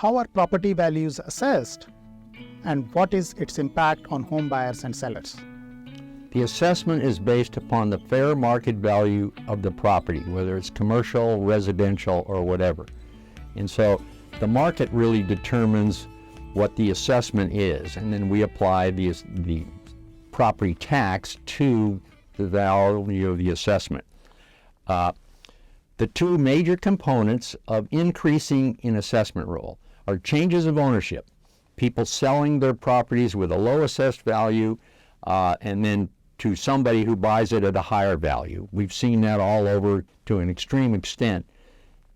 How are property values assessed? And what is its impact on home buyers and sellers? The assessment is based upon the fair market value of the property, whether it's commercial, residential, or whatever. And so the market really determines what the assessment is, and then we apply the property tax to the value of the assessment. The two major components of increasing in assessment roll are changes of ownership, people selling their properties with a low assessed value, and then to somebody who buys it at a higher value. We've seen that all over to an extreme extent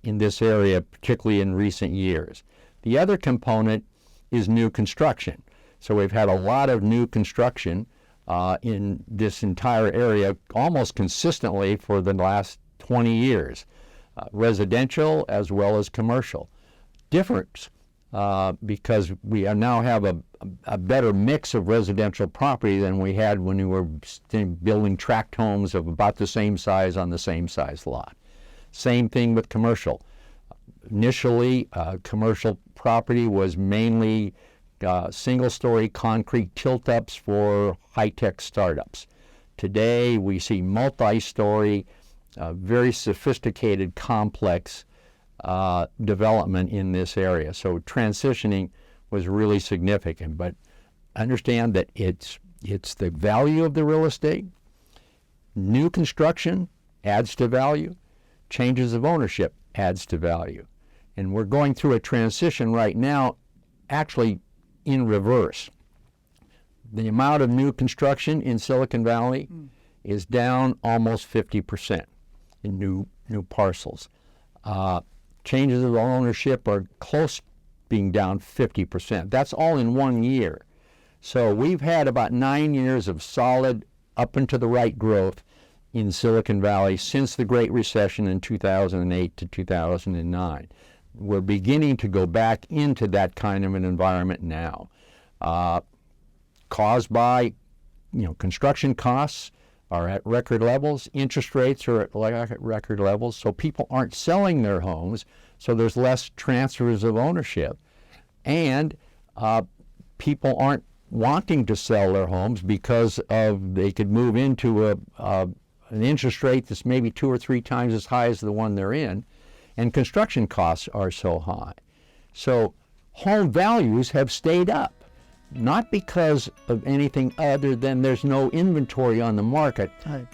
in this area, particularly in recent years. The other component is new construction. So we've had a lot of new construction in this entire area almost consistently for the last 20 years, residential as well as commercial. Difference because we now have a better mix of residential property than we had when we were building tract homes of about the same size on the same size lot. Same thing with commercial. Initially, commercial property was mainly single-story concrete tilt-ups for high-tech startups. Today, we see multi-story, very sophisticated, complex development in this area. So transitioning was really significant. But understand that it's the value of the real estate. New construction adds to value. Changes of ownership adds to value. And we're going through a transition right now, actually in reverse. The amount of new construction in Silicon Valley is down almost 50% in new parcels. Changes of ownership are close being down 50%. That's all in 1 year. So we've had about 9 years of solid up and to the right growth in Silicon Valley since the Great Recession in 2008 to 2009. We're beginning to go back into that kind of an environment now, caused by, construction costs are at record levels, interest rates are at record levels, so people aren't selling their homes, so there's less transfers of ownership, and people aren't wanting to sell their homes because they could move into an interest rate that's maybe 2 or 3 times as high as the one they're in, and construction costs are so high. So home values have stayed up, not because of anything other than there's no inventory on the market. Right.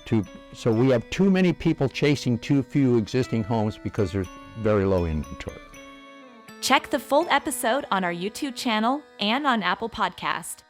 So we have too many people chasing too few existing homes because there's very low inventory. Check the full episode on our YouTube channel and on Apple Podcast.